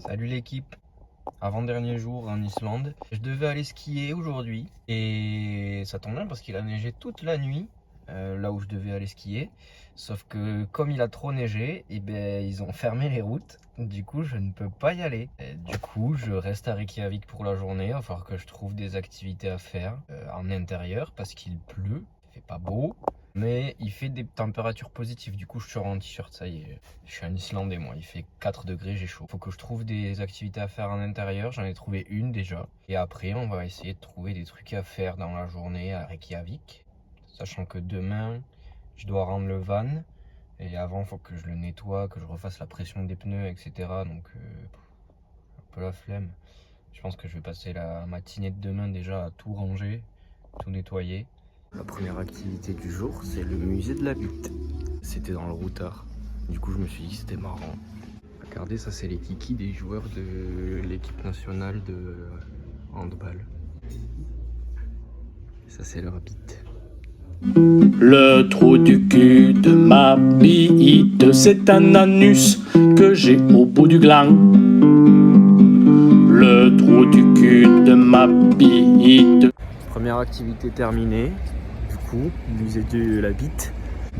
Salut l'équipe, avant-dernier jour en Islande. Je devais aller skier aujourd'hui et ça tombe bien parce qu'il a neigé toute la nuit là où je devais aller skier. Sauf que comme il a trop neigé, ils ont fermé les routes. Du coup, je ne peux pas y aller. Et du coup, je reste à Reykjavik pour la journée. Il va falloir que je trouve des activités à faire en intérieur parce qu'il pleut, il fait pas beau. Mais il fait des températures positives, du coup je suis en t-shirt, ça y est. Je suis un Islandais moi, il fait 4 degrés, j'ai chaud. Faut que je trouve des activités à faire en intérieur, j'en ai trouvé une déjà. Et après on va essayer de trouver des trucs à faire dans la journée à Reykjavik. Sachant que demain, je dois rendre le van. Et avant, faut que je le nettoie, que je refasse la pression des pneus, etc. Donc un peu la flemme. Je pense que je vais passer la matinée de demain déjà à tout ranger, tout nettoyer. La première activité du jour, c'est le musée de la bite. C'était dans le routard. Du coup, je me suis dit que c'était marrant. Regardez, ça, c'est les kikis des joueurs de l'équipe nationale de handball. Ça, c'est leur bite. Le trou du cul de ma bite, c'est un anus que j'ai au bout du gland. Le trou du cul de ma bite. Première activité terminée. Du coup, musée de la bite.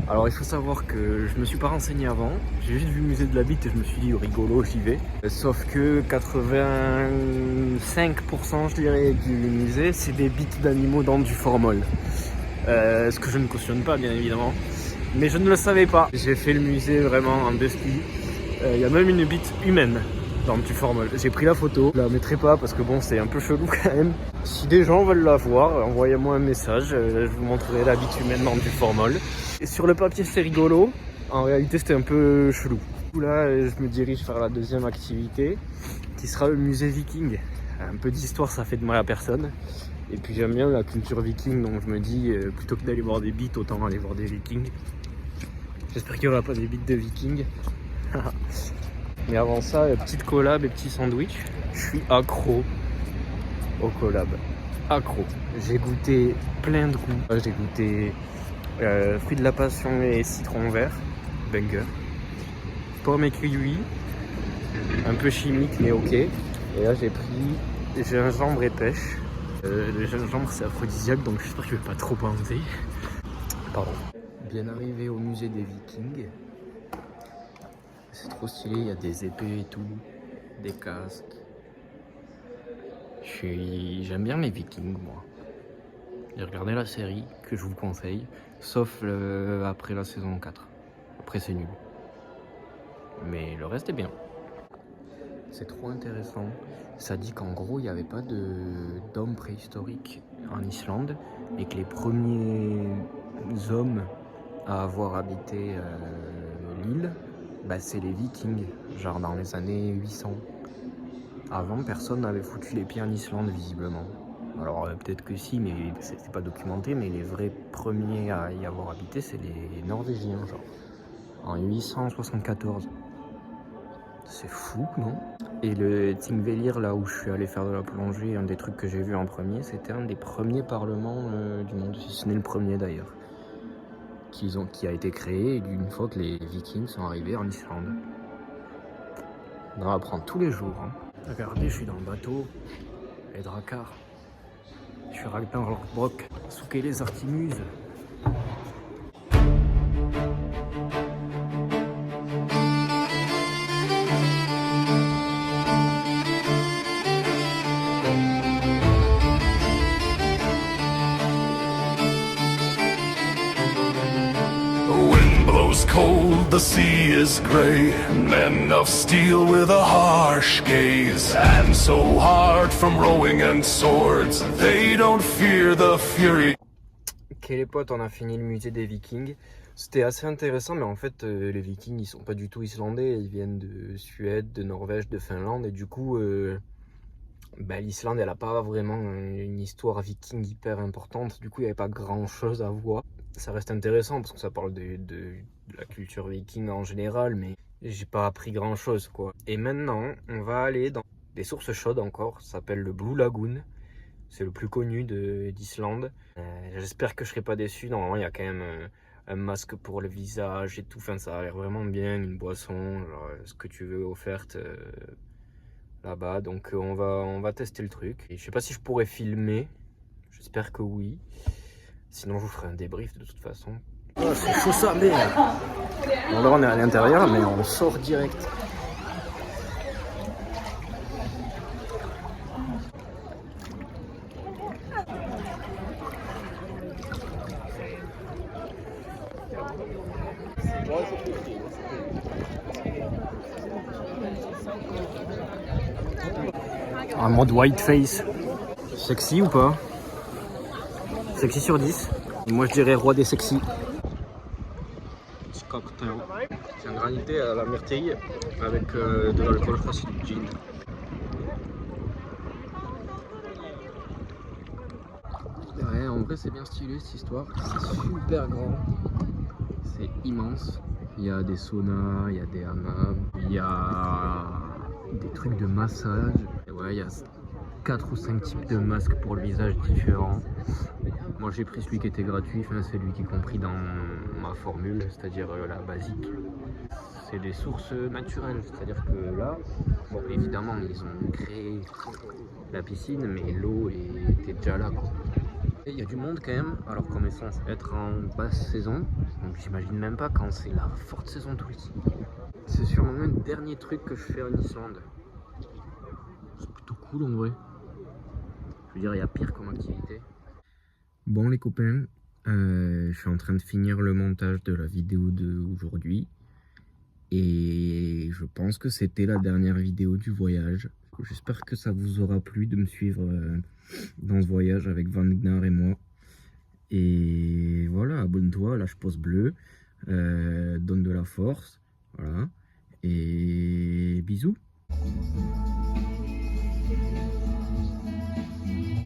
Alors il faut savoir que je me suis pas renseigné avant, j'ai juste vu le musée de la bite et je me suis dit rigolo, j'y vais. Sauf que 85% je dirais du musée c'est des bites d'animaux dans du formol. Ce que je ne cautionne pas bien évidemment, mais je ne le savais pas. J'ai fait le musée vraiment en deux skis. Il y a même une bite humaine dans du formol. J'ai pris la photo, je la mettrai pas parce que bon c'est un peu chelou quand même. Si des gens veulent la voir, envoyez-moi un message, je vous montrerai la bite humaine dans du formol. Et sur le papier c'est rigolo, en réalité c'était un peu chelou. Là je me dirige vers la deuxième activité qui sera le musée viking. Un peu d'histoire ça fait de mal à personne. Et puis j'aime bien la culture viking, donc je me dis plutôt que d'aller voir des bites, autant aller voir des vikings. J'espère qu'il n'y aura pas des bites de vikings. Mais avant ça, petite collab et petit sandwich. Je suis accro au collab. Accro. J'ai goûté plein de goûts. J'ai goûté fruits de la passion et citron vert. Banger. Pomme et kiwi. Un peu chimique mais ok. Et là j'ai pris gingembre et pêche. Le gingembre c'est aphrodisiaque donc j'espère que je vais pas trop bander. Pardon. Bien arrivé au musée des Vikings. C'est trop stylé, il y a des épées et tout, des casques. J'aime bien les Vikings moi. J'ai regardé la série que je vous conseille, sauf après la saison 4. Après c'est nul. Mais le reste est bien. C'est trop intéressant. Ça dit qu'en gros, il n'y avait pas d'hommes préhistoriques en Islande et que les premiers hommes à avoir habité l'île, c'est les Vikings, genre dans les années 800. Avant, personne n'avait foutu les pieds en Islande, visiblement. Alors peut-être que si, mais c'est pas documenté, mais les vrais premiers à y avoir habité, c'est les Norvégiens, genre, en 874. C'est fou, non? Et le Thingvellir, là où je suis allé faire de la plongée, un des trucs que j'ai vu en premier, c'était un des premiers parlements du monde, si ce n'est le premier d'ailleurs, qui a été créé une fois que les Vikings sont arrivés en Islande. On en apprend tous les jours. Hein. Regardez, je suis dans le bateau, les Drakkar. Je suis Ragnar Lothbrok, souquez les Artimuses. Cold, the sea is grey, men of steel with a harsh gaze, and so hard from rowing and swords, they don't fear the fury. Ok les potes, on a fini le musée des Vikings. C'était assez intéressant, mais en fait les Vikings ils sont pas du tout islandais, ils viennent de Suède, de Norvège, de Finlande, et du coup l'Islande elle a pas vraiment une histoire viking hyper importante, du coup il n'y avait pas grand chose à voir. Ça reste intéressant parce que ça parle de la culture viking en général, mais j'ai pas appris grand chose quoi. Et maintenant, on va aller dans des sources chaudes encore, ça s'appelle le Blue Lagoon. C'est le plus connu d'Islande. J'espère que je serai pas déçu. Normalement, il y a quand même un masque pour le visage et tout. Enfin, ça a l'air vraiment bien, une boisson, genre, ce que tu veux offerte là-bas. Donc on va tester le truc. Et je sais pas si je pourrais filmer. J'espère que oui. Sinon je vous ferai un débrief de toute façon. Oh, c'est chaud ça, mais... Bon, là on est à l'intérieur, mais on sort direct. En mode white face. Sexy ou pas? Sexy sur 10. Moi je dirais roi des sexy. Petit cocktail. C'est un granité à la myrtille avec de l'alcool, je crois c'est du gin. Ouais, en vrai c'est bien stylé cette histoire. C'est super grand. C'est immense. Il y a des saunas, il y a des hammams, il y a des trucs de massage. Et ouais, il y a 4 ou 5 types de masques pour le visage différents. Moi j'ai pris celui qui était gratuit, enfin, c'est lui qui est compris dans ma formule, c'est-à-dire la basique. C'est des sources naturelles, c'est-à-dire que là, bon évidemment ils ont créé la piscine, mais l'eau était déjà là quoi. Et il y a du monde quand même, alors qu'on est censé être en basse saison, donc j'imagine même pas quand c'est la forte saison touristique. C'est sûrement le dernier truc que je fais en Islande. C'est plutôt cool en vrai. Je veux dire, il y a pire comme activité. Bon les copains, je suis en train de finir le montage de la vidéo d'aujourd'hui. Et je pense que c'était la dernière vidéo du voyage. J'espère que ça vous aura plu de me suivre dans ce voyage avec Wagner et moi. Et voilà, abonne-toi, lâche pouce bleu, donne de la force. Voilà. Et bisous.